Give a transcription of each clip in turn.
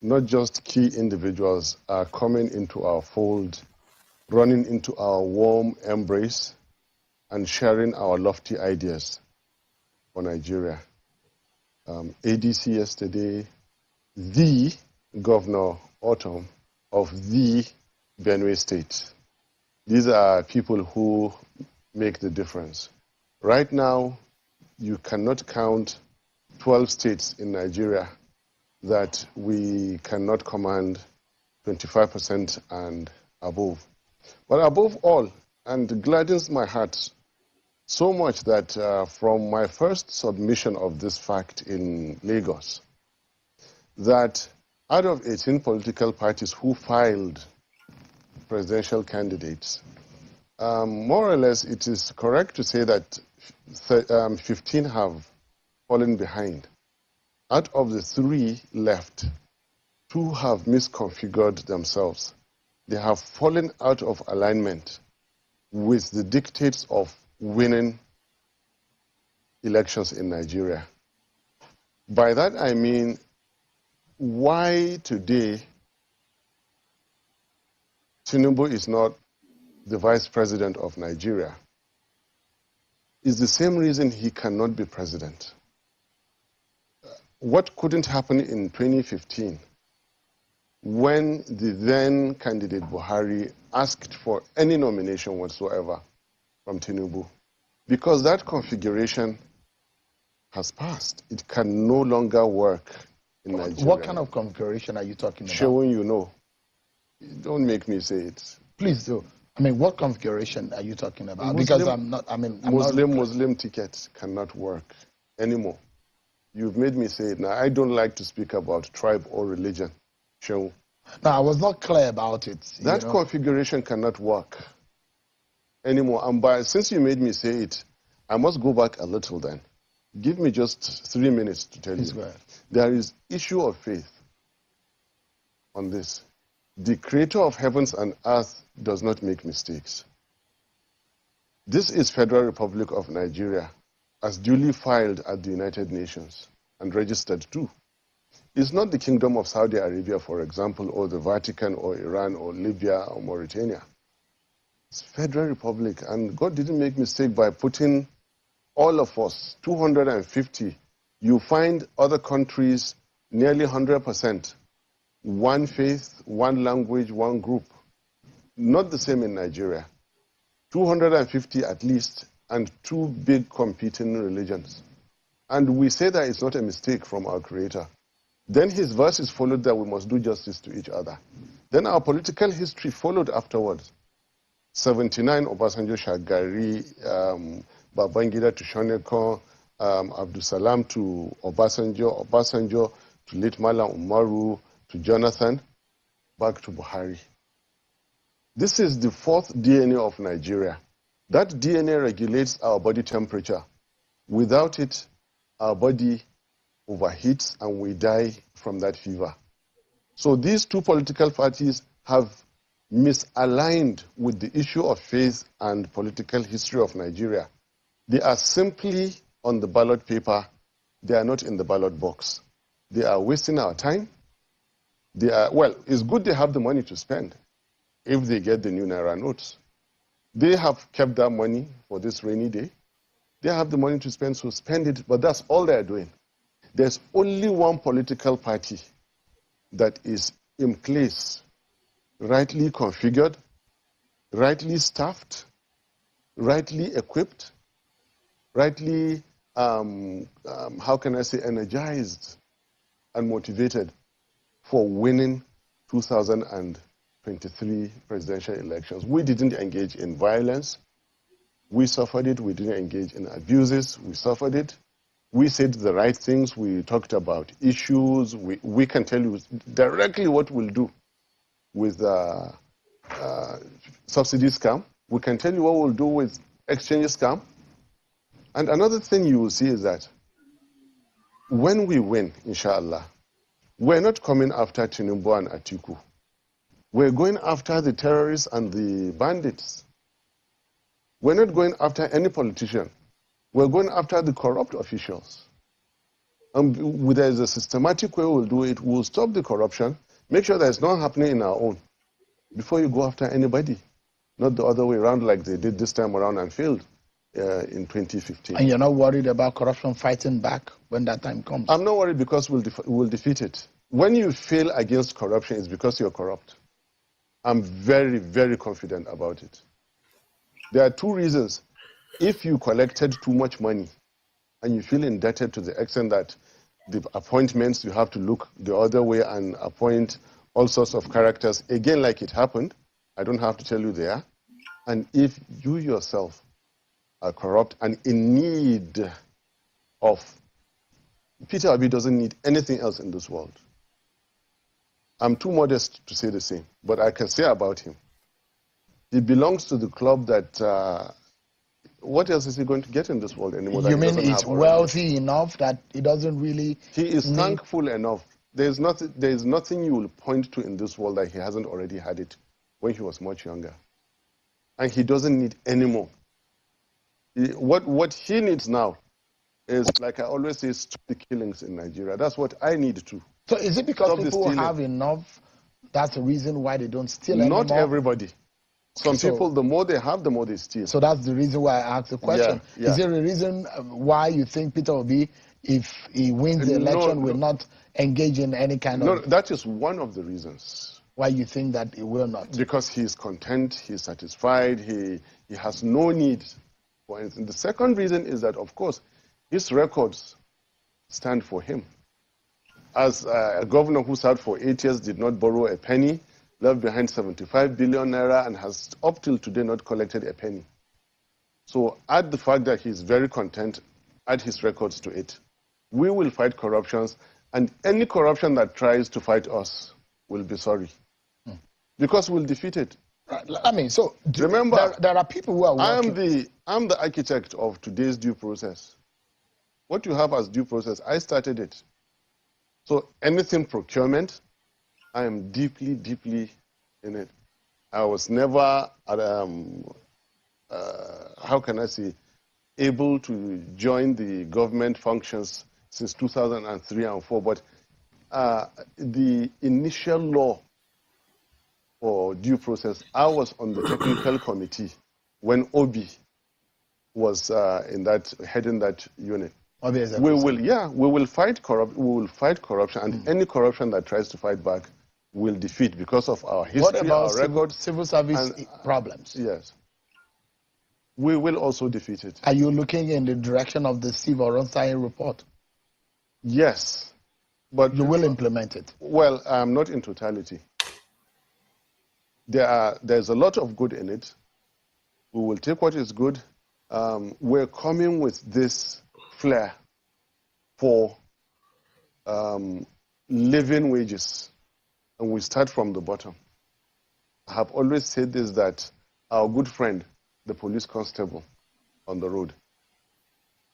not just key individuals, are coming into our fold, running into our warm embrace, and sharing our lofty ideas for Nigeria. ADC yesterday, the Governor Autumn of the Benue State. These are people who make the difference. Right now, you cannot count 12 states in Nigeria that we cannot command 25% and above. But above all, and gladdens my heart so much that from my first submission of this fact in Lagos, that out of 18 political parties who filed presidential candidates, more or less it is correct to say that 15 have fallen behind. Out of the 3 left, 2 have misconfigured themselves. They have fallen out of alignment with the dictates of winning elections in Nigeria. By that I mean, why today Tinubu is not the vice president of Nigeria is the same reason he cannot be president. What couldn't happen in 2015 when the then candidate Buhari asked for any nomination whatsoever from Tinubu? Because that configuration has passed. It can no longer work in Nigeria. What kind of configuration are you talking about? Showing you know. Don't make me say it. Please do. I mean, what configuration are you talking about? Muslim, because I'm not, I mean, Muslim tickets cannot work anymore. You've made me say it now. I don't like to speak about tribe or religion. Show. No, I was not clear about it. That configuration cannot work anymore. And since you made me say it, I must go back a little then. Give me just 3 minutes to tell you. There is issue of faith on this. The creator of heavens and earth does not make mistakes. This is Federal Republic of Nigeria, as duly filed at the United Nations and registered too. It's not the Kingdom of Saudi Arabia, for example, or the Vatican, or Iran, or Libya, or Mauritania. It's Federal Republic, and God didn't make mistake by putting all of us, 250. You find other countries nearly 100%. One faith, one language, one group. Not the same in Nigeria. 250 at least, and 2 big competing religions. And we say that it's not a mistake from our Creator. Then his verses followed that we must do justice to each other. Then our political history followed afterwards. 79, Obasanjo Shagari, Babangida to Shoneko, Abdul Salam to Obasanjo, Obasanjo to late Malam Umaru, to Jonathan, back to Buhari. This is the 4th DNA of Nigeria. That DNA regulates our body temperature. Without it, our body overheats and we die from that fever. So these 2 political parties have misaligned with the issue of faith and political history of Nigeria. They are simply on the ballot paper. They are not in the ballot box. They are wasting our time. They are, well, it's good they have the money to spend if they get the new Naira notes. They have kept that money for this rainy day. They have the money to spend, so spend it, but that's all they are doing. There's only one political party that is in place, rightly configured, rightly staffed, rightly equipped, rightly, how can I say, energized and motivated for winning 2023 presidential elections. We didn't engage in violence. We suffered it. We didn't engage in abuses. We suffered it. We said the right things. We talked about issues. We can tell you directly what we'll do with subsidy scam. We can tell you what we'll do with exchange scam. And another thing you will see is that when we win, inshallah, we're not coming after Tinubu and Atiku. We're going after the terrorists and the bandits. We're not going after any politician. We're going after the corrupt officials. There's a systematic way we'll do it. We'll stop the corruption, make sure that it's not happening in our own, before you go after anybody. Not the other way around like they did this time around and failed in 2015. And you're not worried about corruption fighting back when that time comes? I'm not worried because we'll defeat it. When you fail against corruption, it's because you're corrupt. I'm very, very confident about it. There are two reasons. If you collected too much money and you feel indebted to the extent that the appointments, you have to look the other way and appoint all sorts of characters, again, like it happened, I don't have to tell you there. And if you yourself are corrupt and in need of, Peter Obi doesn't need anything else in this world. I'm too modest to say the same, but I can say about him. He belongs to the club that, what else is he going to get in this world anymore? You mean he's wealthy enough that he doesn't really... He is thankful enough. There is nothing you will point to in this world that he hasn't already had it when he was much younger. And he doesn't need any more. What he needs now is, like I always say, stop the killings in Nigeria. That's what I need to. So is it because people have enough, that's the reason why they don't steal anymore? Not everybody. Some people, the more they have, the more they steal. So that's the reason why I asked the question. Yeah. Is there a reason why you think Peter Obi, if he wins the election, will not engage in any kind of... No, that is one of the reasons. Why you think that he will not? Because he is content, he is satisfied, he has no need for anything. The second reason is that, of course, his records stand for him. As a governor who served for 8 years, did not borrow a penny, left behind 75 billion naira, and has up till today not collected a penny. So add the fact that he's very content, add his records to it. We will fight corruptions, and any corruption that tries to fight us will be sorry. Because we'll defeat it. I mean, so remember, there are people who are working. I'm the architect of today's due process. What you have as due process, I started it. So anything procurement, I am deeply, deeply in it. I was never, how can I say, able to join the government functions since 2003 and 4, but the initial law for due process, I was on the technical committee when Obi was heading that unit. We will fight corruption, and any corruption that tries to fight back will defeat because of our history, what about our record, civil service problems? Yes, we will also defeat it. Are you looking in the direction of the Steve Oronsaye report? Yes, but you will implement it. Well, not in totality. There's a lot of good in it. We will take what is good. We're coming with this flair for living wages, and we start from the bottom. I have always said this, that our good friend, the police constable on the road,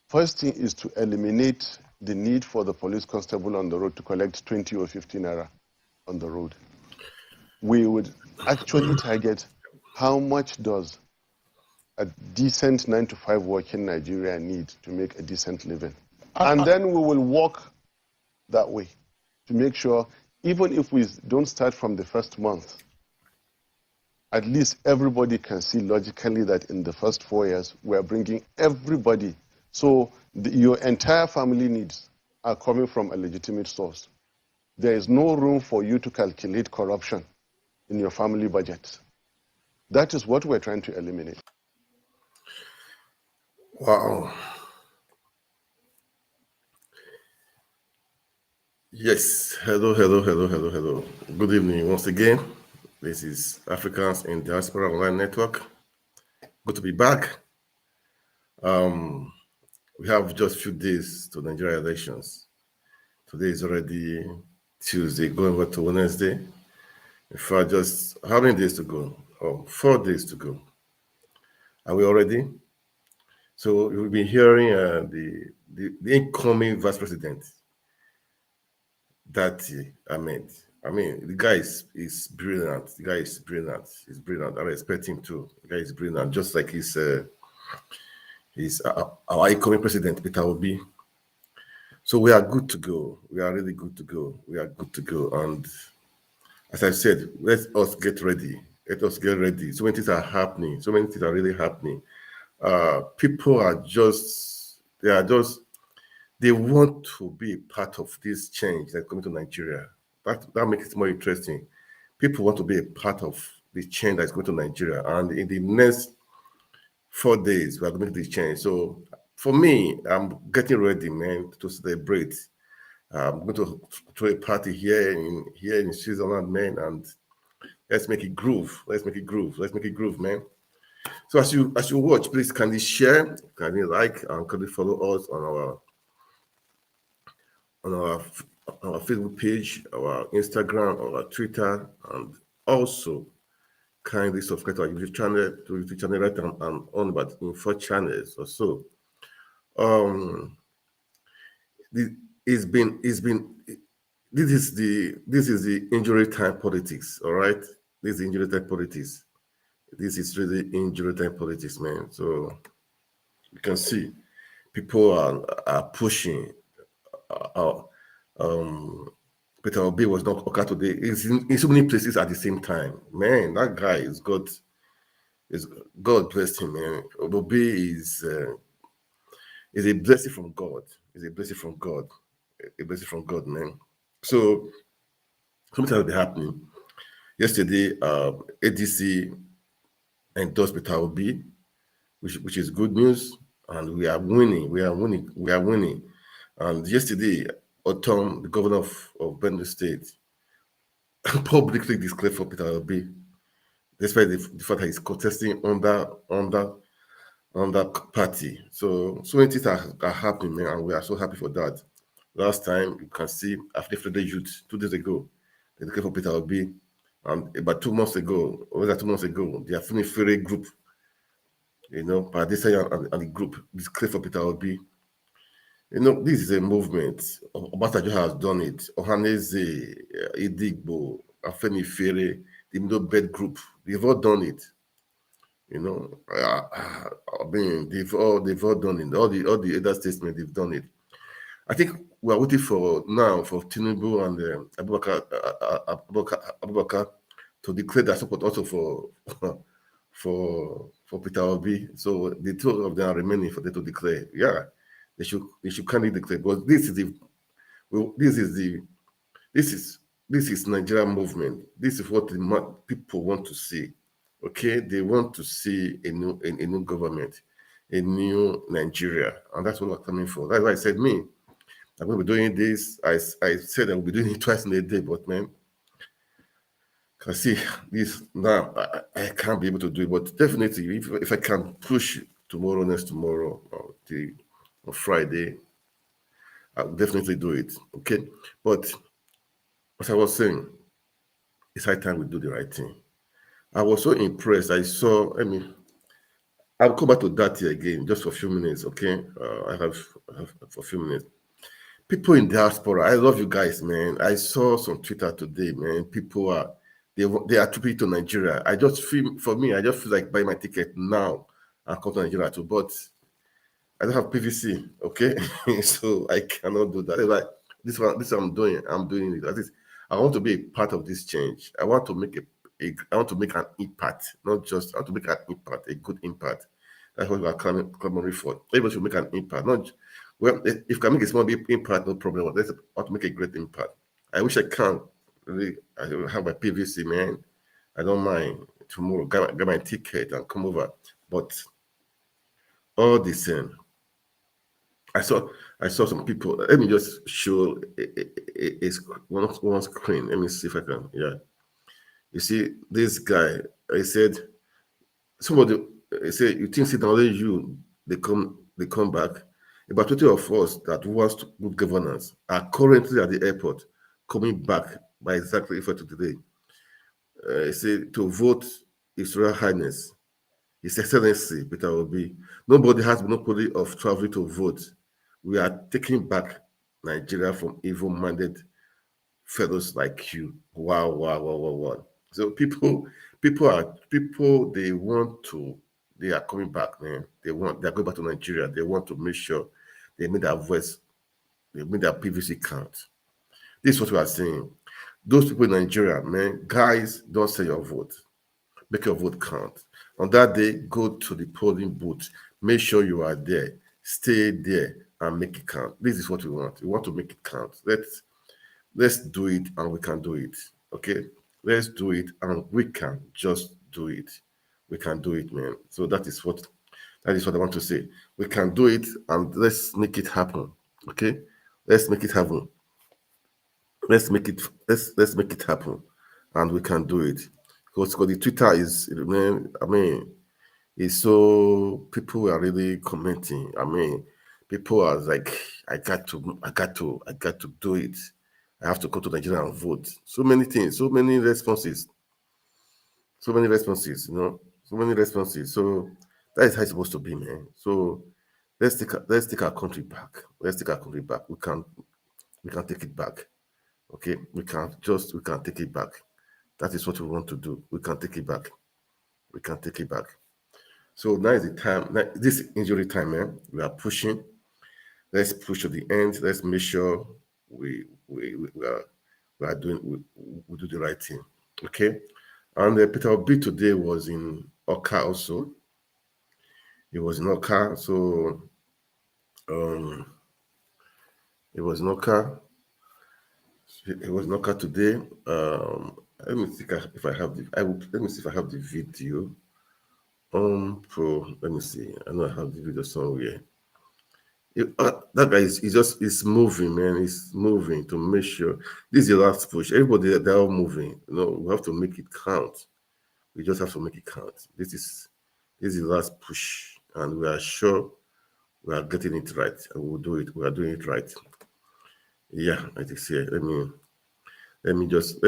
first thing is to eliminate the need for the police constable on the road to collect 20 or 50 naira on the road. We would actually target how much does a decent 9-to-5 working Nigeria need to make a decent living. And then we will walk that way to make sure, even if we don't start from the first month, at least everybody can see logically that in the first 4 years, we are bringing everybody. So your entire family needs are coming from a legitimate source. There is no room for you to calculate corruption in your family budget. That is what we're trying to eliminate. Wow. Yes. Hello. Good evening once again. This is Africans in Diaspora Online Network. Good to be back. We have just a few days to Nigeria elections. Today is already Tuesday, going over to Wednesday. In fact, just how many days to go? 4 days to go. Are we already? So you'll be hearing the incoming vice president. I mean, the guy is brilliant. The guy is brilliant. He's brilliant. I respect him too. The guy is brilliant, just like he's our incoming president, Peter Obi. So we are good to go. We are really good to go. We are good to go. And as I said, let us get ready. Let us get ready. So many things are happening. So many things are really happening. People are just, they want to be a part of this change that's coming to Nigeria. That makes it more interesting. People want to be a part of the change that's going to Nigeria. And in the next 4 days, we are going to make this change. So for me, I'm getting ready, man, to celebrate. I'm going to throw a party here in Switzerland, man, and let's make it groove. Let's make it groove. Let's make it groove, man. So as you watch, please kindly share, kindly like, and kindly follow us on our Facebook page, our Instagram, our Twitter, and also kindly subscribe to our YouTube channel right and on about in 4 channels or so. The, it's been this is the injury time politics, all right? This is injury time politics. This is really injury time politics, man. So you can see people are pushing. Peter Obi was not okay today. He's in so many places at the same time. Man, that guy is God. Is God bless him, man. Obi is a blessing from God. Is a blessing from God. A blessing from God, man. So something has been happening. Yesterday, ADC endorsed Peter Obi, which is good news, and we are winning. We are winning. We are winning. And yesterday, Otom, the governor of Benue State, publicly declared for Peter Obi, despite the fact that he's contesting on that party. So many things are happening, man, and we are so happy for that. Last time, you can see, after the youth, 2 days ago, they declared for Peter Obi. And about 2 months ago, over 2 months ago, the Affinity group, Paradisa and the group declared for Peter Obi. This is a movement. Obasanjo has done it. Ohaneze, Idigbo, Afenifere, the Middle Belt group, they've all done it. They've all done it. All the other statements, they've done it. I think we are waiting for Tinubu and Abubakar to declare their support also for Peter Obi. So the two of them are remaining for them to declare. Yeah, they should kindly declare. But this is Nigerian movement. This is what the people want to see. Okay, they want to see a new government, a new Nigeria, and that's what we're coming for. That's why I said I'm going to be doing this. I said I will be doing it twice in a day, but man, can see this now. I can't be able to do it, but definitely, if I can push tomorrow, next tomorrow, or on Friday, I'll definitely do it. Okay, but as I was saying, it's high time we do the right thing. I was so impressed. I'll come back to that here again just for a few minutes. Okay, I have for a few minutes. People in diaspora, I love you guys, man. I saw some Twitter today, man. People they are trooping to Nigeria. I just feel like buying my ticket now and come to Nigeria too. But I don't have PVC, okay? So I cannot do that. Like this I'm doing it. That is, I want to be a part of this change. I want to make I want to make an impact, not just I want to make an impact, a good impact. That's what we are clamoring for. Everybody should make an impact. Not well, if you can make a small impact, no problem. Let's want to make a great impact. I wish I can. Really, I have my PVC, man. I don't mind tomorrow. Get my ticket and come over. But all the same, I saw some people. Let me just show one screen. Let me see if I can. Yeah, you see this guy. I said somebody. I said you think it's only you. They come back. About 20 of us that wants good governance are currently at the airport, coming back by exactly 4 to today. He said to vote His Royal Highness, His Excellency Peter Obi. Nobody has monopoly of traveling to vote. We are taking back Nigeria from evil-minded fellows like you. Wow, wow, wow, wow, wow. So people, they are coming back, man. They're going back to Nigeria. They want to make sure they make their voice They make their PVC count. This is what we are saying. Those people in Nigeria, man, guys, don't sell your vote. Make your vote count. On that day, go to the polling booth. Make sure you are there. Stay there and make it count. This is what we want. We want to make it count. Let's do it and we can do it. Okay? Let's do it and we can just do it. We can do it, man. So that is what I want to say. We can do it and let's make it happen. Okay? Let's make it happen. Let's make it happen. And we can do it. Because the Twitter is, man, I mean, it's so people are really commenting. I mean, people are like, I got to do it. I have to go to Nigeria and vote. So many things, so many responses. So many responses, you know, so many responses. So that is how it's supposed to be, man. So let's take our country back. Let's take our country back. We can take it back. Okay, we can take it back. That is what we want to do. We can take it back. We can take it back. So now is the time. Now, this injury time, man. We are pushing. Let's push to the end. Let's make sure we are doing we do the right thing. Okay. And Peter Obi today was in Oka also. He was in Oka, so it was in Oka. It was in Oka today. Let me see if I have the. Let me see if I have the video. Let me see. I know I have the video somewhere. That guy is moving, man. He's moving to make sure this is the last push. Everybody, they're all moving. You know, we have to make it count. We just have to make it count. This is the last push, and we are sure we are getting it right, and we will do it. We are doing it right. Yeah, I think so. Let me just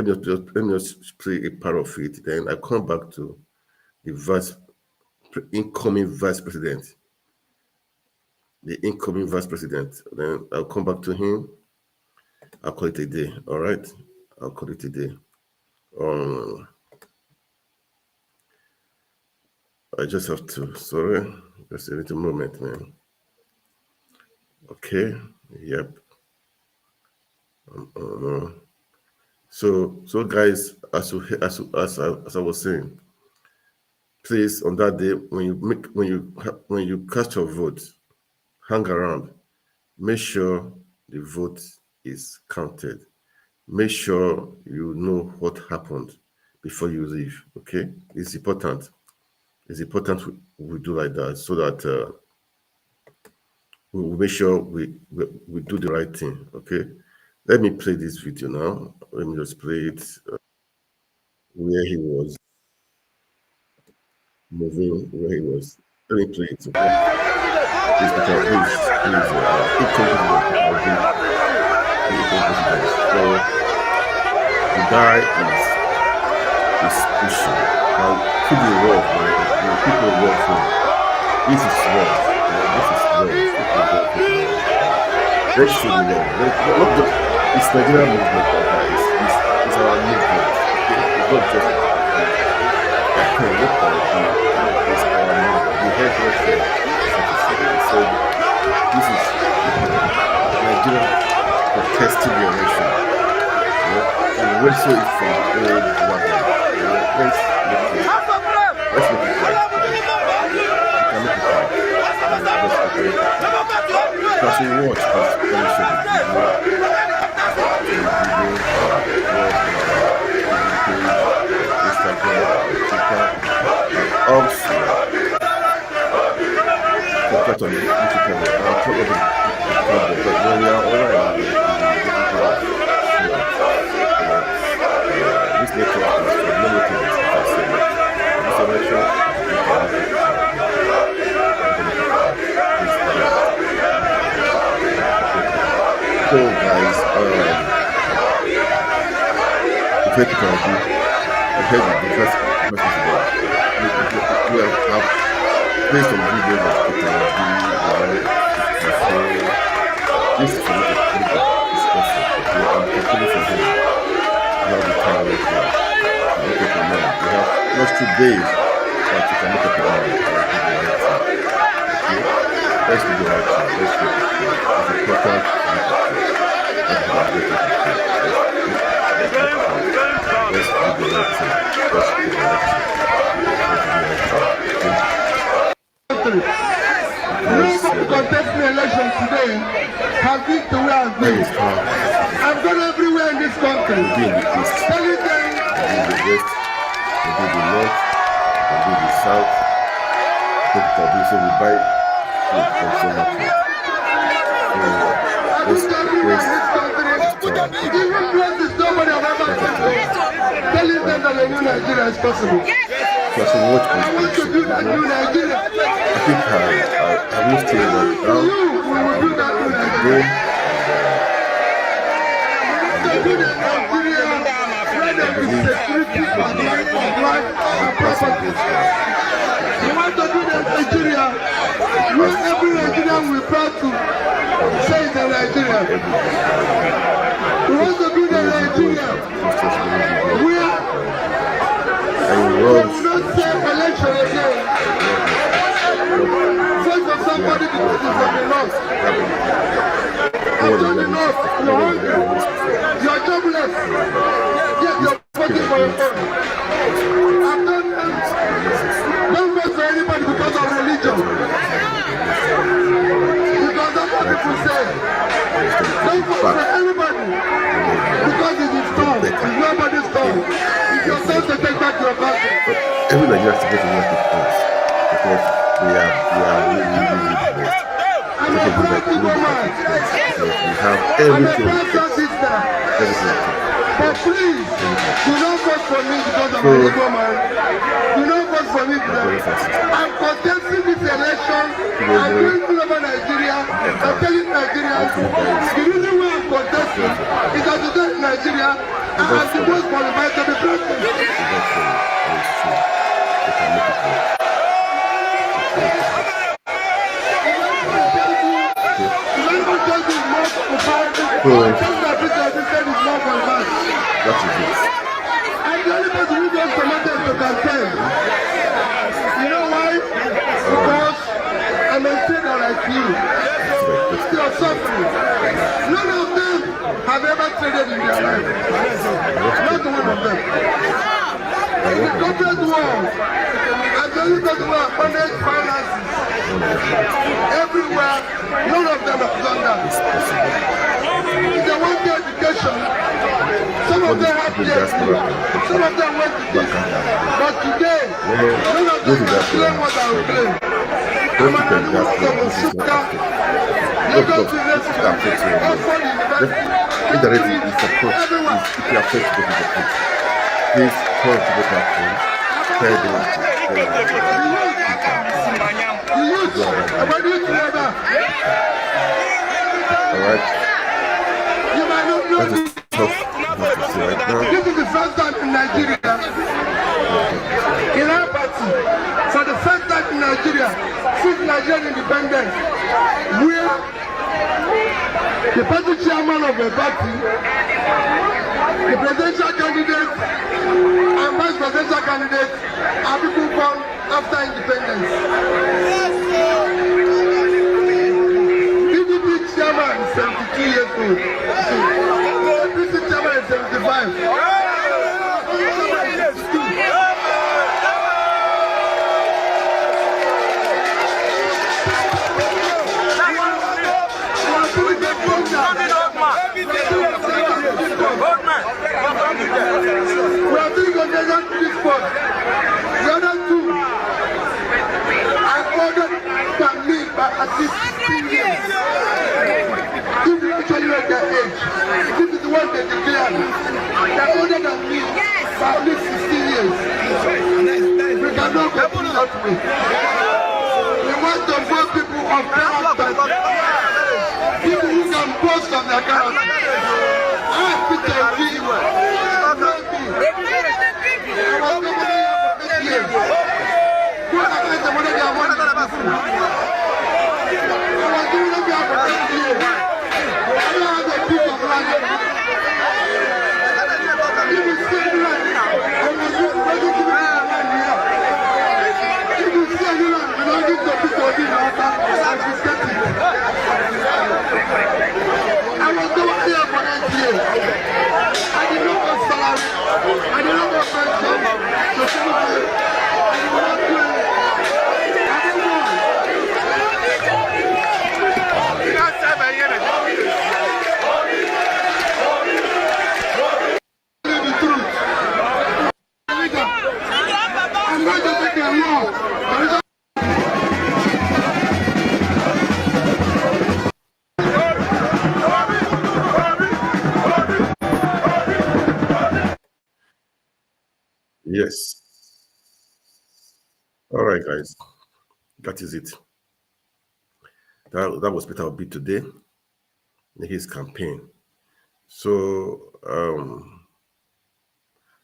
play a part of it. Then I come back to the incoming vice president. The incoming vice president. Then I'll come back to him. I'll call it a day. All right. I'll call it a day. I just have to. Sorry, just a little moment, man. Okay. Yep. So guys, as I was saying, please on that day when you cast your vote, hang around. Make sure the vote is counted. Make sure you know what happened before you leave. Okay, it's important. It's important we do like that so that we make sure we do the right thing. Okay. Let me play this video now. Let me just play it where he was moving, where he was. Let me play it. Okay? Please, So the guy is pushing. Now, people work, man. People work for this is work. This is work. Let's show the love. It's Nigerian movement, guys. It's our movement. Okay? It's not just it's our movement. We have what so this is Nigerian protesting generation. And we also it from old wagon. Let's make it right. We can make it right. Because we watch So guys, the Peter Obi, the head of the first we have placed some videos of Peter Obi, this is for me to put that discussion. I'm continuing from him. Now the time right now. Make up your mind. We have just 2 days that you can make up your mind. Okay? Let's do the right thing. Let's make it clear. It's important to make it clear. Let's do the right thing. Let's do the right thing. Nobody contesting the election today has been to where I've been. I've gone everywhere in this country. Telling them the west, the north, the south. So we buy food from so much. even places nobody have ever been to. Telling them that a new Nigeria is possible. I want to do that new Nigeria. I think I will stay right now. We will do that new Nigeria. To do that Nigeria where there is security and life and property. We want to do that Nigeria where every Nigerian will proud to say it's a Nigeria. We want to do that Nigeria where we will not say election again. Vote for somebody because it's from the north. After the north, you're hungry. You're jobless. Yet you're voting for your phone. After don't vote for anybody because of religion. Because that's what people say. Don't vote for anybody because it is done. It's nobody's done. It's your turn to take back your country. Every Nigerian is supposed to work with us because we are really the best. I'm a proud woman. We have I'm a everything. proud sister. Everything. But please, do not vote for me because I'm a Igbo man. Do not vote for me because I'm contesting this election. I'm going all over Nigeria. I'm telling Nigerians the reason why I'm contesting is that today in Nigeria, I am the most qualified to be president. That is it. I'm the only person who goes promoted to campaign. You know why? Because I'm a trader like you. You're suffering. None of them have ever traded in their life. Not one of them. In the corporate world, I'm the only person who has managed finances. Everywhere, none of them have done that. If they want the education, some of them have PhD, some of them went to this. But today, none of them can claim what I will claim. I'm an administrator of Suka, Lagos University, Oxford University, everywhere. If you are to go to the place, please call to the platform, tell them The youth, about you together. alright? You might not know That is this. tough to say right now. This is the first time in Nigeria, in our party, for the first time in Nigeria, since Nigerian independence, where the party chairman of the party, the presidential candidate, and vice presidential candidate are people born after independence. PDP chairman is 72 years old. APC chairman is 75. We are doing congestion to this spot. The other two are ordered by me by at least 16 years. If you actually read their age, this is what they declare. They are older than me by at least 16 years. We cannot continue that way. We want to vote people of character. People who can boast of their character. I Peter Obi. If you see anyone belonging to Peter Obi, Yes. All right, guys. That is it. That was Peter Obi today in his campaign. So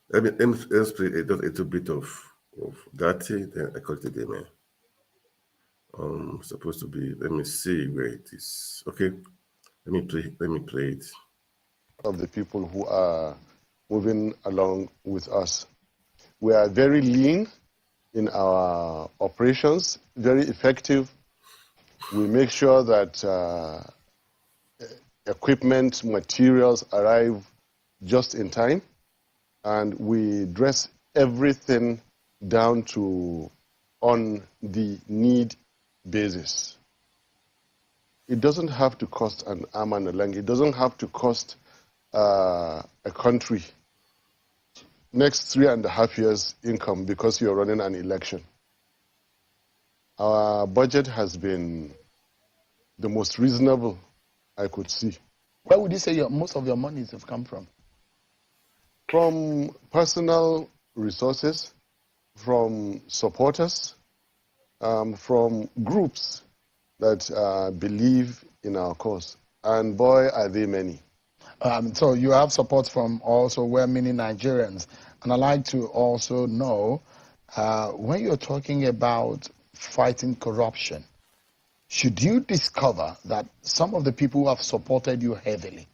let's play a little bit of that. Then I call it amen. Supposed to be. Let me see where it is. Okay. Let me play it. Of the people who are moving along with us. We are very lean in our operations, very effective. We make sure that equipment, materials arrive just in time, and we dress everything down to on the need basis. It doesn't have to cost an arm and a leg. It doesn't have to cost a country next 3.5 years income because you're running an election. Our budget has been the most reasonable I could see. Where would you say most of your monies have come from? From personal resources, from supporters, from groups that believe in our cause. And boy, are they many. So you have support from also well-meaning Nigerians. And I'd like to also know, when you're talking about fighting corruption, should you discover that some of the people who have supported you heavily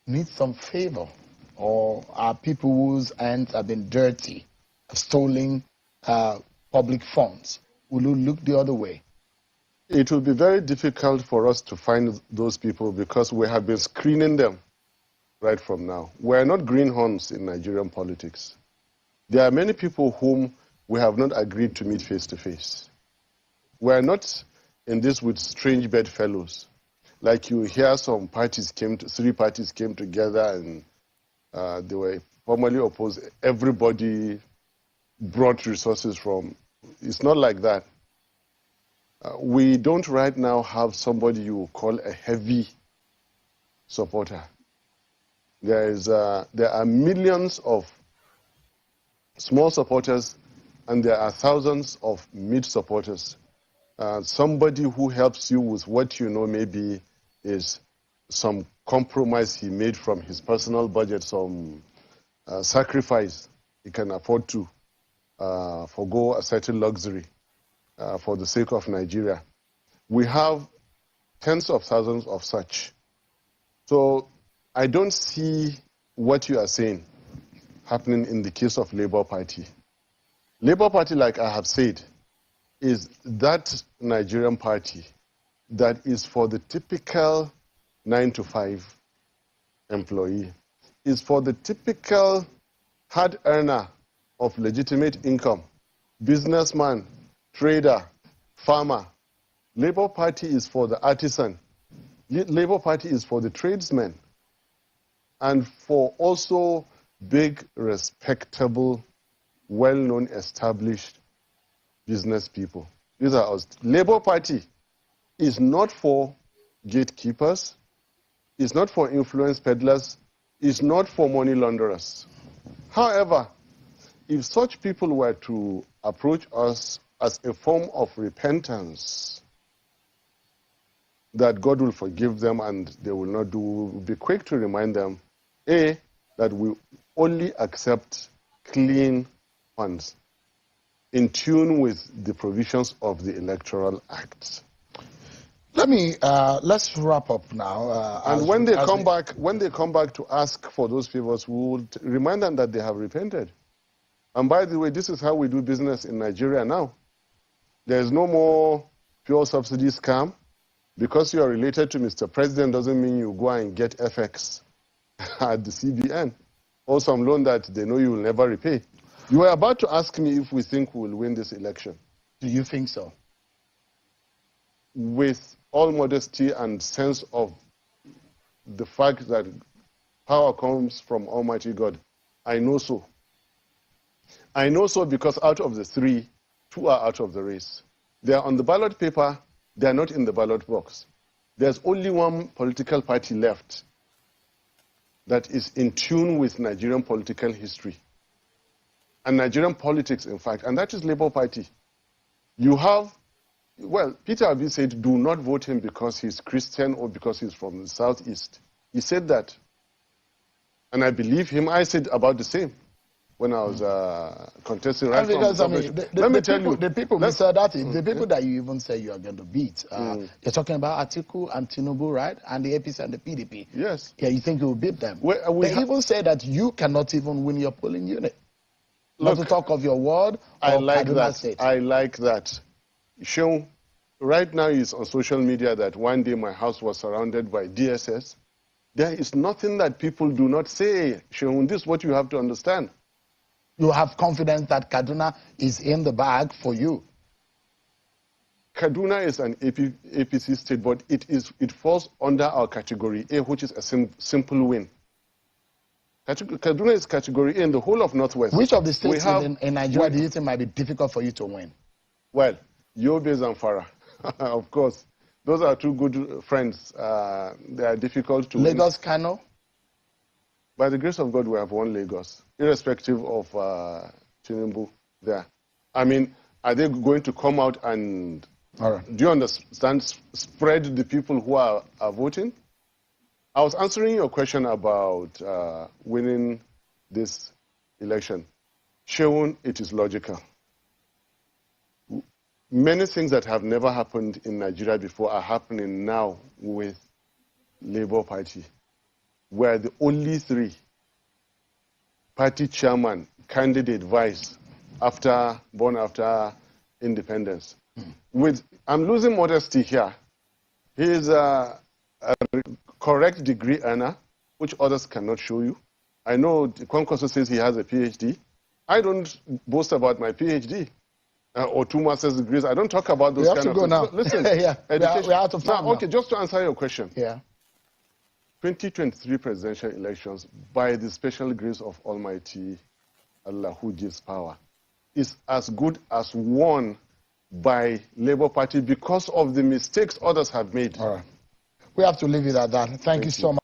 need some favor, or are people whose hands have been dirty, stolen public funds, will you look the other way? It will be very difficult for us to find those people because we have been screening them right from now. We are not greenhorns in Nigerian politics. There are many people whom we have not agreed to meet face to face. We are not in this with strange bedfellows. Like you hear some parties three parties came together and they were formally opposed. Everybody brought resources from. It's not like that. We don't right now have somebody you call a heavy supporter. There are millions of small supporters and there are thousands of mid supporters. Somebody who helps you with what you know maybe is some compromise he made from his personal budget, some sacrifice he can afford to forgo a certain luxury for the sake of Nigeria. We have tens of thousands of such. So I don't see what you are saying happening in the case of Labour Party. Labour Party, like I have said, is that Nigerian party that is for the typical 9-to-5 employee, is for the typical hard earner of legitimate income, businessman, trader, farmer. Labour Party is for the artisan. Labour Party is for the tradesman and for also big, respectable, well-known, established business people. These are us. Labour Party is not for gatekeepers, it's not for influence peddlers, it's not for money launderers. However, if such people were to approach us as a form of repentance, that God will forgive them and they will not do, we'll be quick to remind them, A, that we only accept clean funds in tune with the provisions of the Electoral Act. Let's wrap up now. And when they come back to ask for those favors, we will remind them that they have repented. And by the way, this is how we do business in Nigeria now. There is no more pure subsidy scam. Because you are related to Mr. President doesn't mean you go and get FX at the CBN or some loan that they know you will never repay. You were about to ask me if we think we will win this election. Do you think so? With all modesty and sense of the fact that power comes from Almighty God, I know so. I know so because out of the three, two are out of the race. They are on the ballot paper. They are not in the ballot box. There's only one political party left that is in tune with Nigerian political history. and Nigerian politics, in fact, and that is Labour Party. You have, well, Peter Obi said, do not vote him because he's Christian or because he's from the Southeast. He said that. And I believe him. I said about the same when I was contesting right from because, the I mean, Let me tell you. The people, Mr. Adati, the people that you even say you are going to beat, you're talking about Atiku and Tinubu, right? And the APC and the PDP. Yes. Yeah, you think you will beat them. We they even say that you cannot even win your polling unit. Look, not to talk of your ward or I like Kaduna that. State. I like that. Seun, right now is on social media that one day my house was surrounded by DSS. There is nothing that people do not say. Seun, this is what you have to understand. You have confidence that Kaduna is in the bag for you. Kaduna is an APC state, but it falls under our category A, which is a simple win. Kaduna is category A in the whole of Northwest. Which of the states in Nigeria do you think might be difficult for you to win? Well, Yobe and Farah, of course. Those are two good friends. They are difficult to win. Lagos, Kano? By the grace of God, we have won Lagos, irrespective of Tinubu there. I mean, are they going to come out and, do you understand, spread the people who are voting? I was answering your question about winning this election. Seun, it is logical. Many things that have never happened in Nigeria before are happening now with Labour Party. We're the only three party chairman, candidate, vice, born after independence. I'm losing modesty here. He is a correct degree earner, which others cannot show you. I know Kwankoso says he has a PhD. I don't boast about my PhD or 2 master's degrees. I don't talk about those kind of things. Now. So, listen, yeah, we're out of time now. Okay, just to answer your question. Yeah. 2023 presidential elections, by the special grace of Almighty Allah who gives power, is as good as won by Labour Party because of the mistakes others have made. All right. We have to leave it at that. Thank you so much.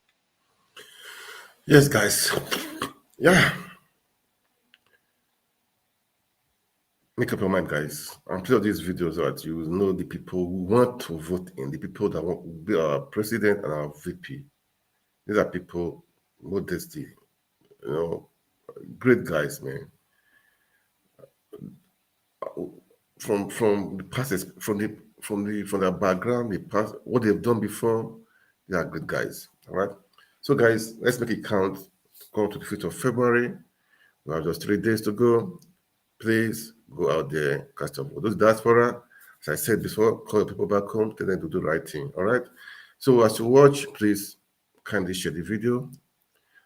Yes, guys. Yeah. Make up your mind, guys. I'm playing these videos so that you will know the people who want to vote in, the people that want to be our president and our VP. These are people, modesty, you know, great guys, man. From the past, from their background, the past, what they've done before, they are good guys. All right. So, guys, let's make it count. Come to the 5th of February. We have just 3 days to go. Please go out there, cast your vote. Those diaspora, as I said before, call people back home, tell them to do the right thing. All right. So, as you watch, please kindly share the video,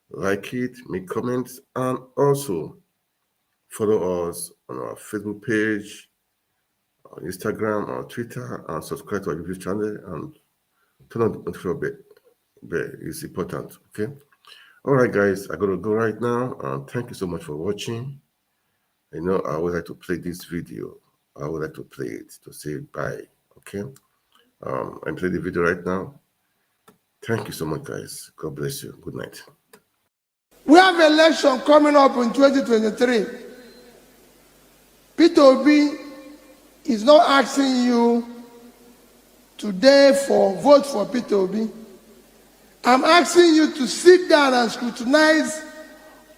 like it, make comments, and also follow us on our Facebook page, on Instagram, on Twitter, and subscribe to our YouTube channel and turn on the notification bell. It's important, okay? All right, guys, I gotta go right now, and thank you so much for watching. You know, I would like to play this video. I would like to play it to say bye, okay? I'm playing the video right now. Thank you so much, guys. God bless you. Good night. We have an election coming up in 2023. Peter Obi is not asking you today vote for Peter Obi. I'm asking you to sit down and scrutinize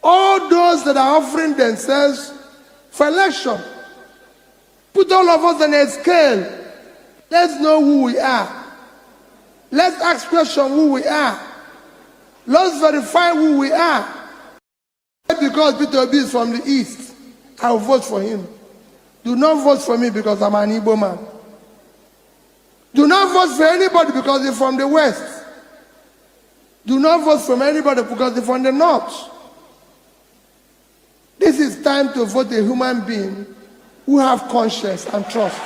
all those that are offering themselves for election. Put all of us on a scale. Let's know who we are. Let's ask questions who we are. Let's verify who we are. Because Peter Obi is from the East, I will vote for him. Do not vote for me because I'm an Igbo man. Do not vote for anybody because they're from the West. Do not vote for anybody because they're from the North. This is time to vote a human being who have conscience and trust.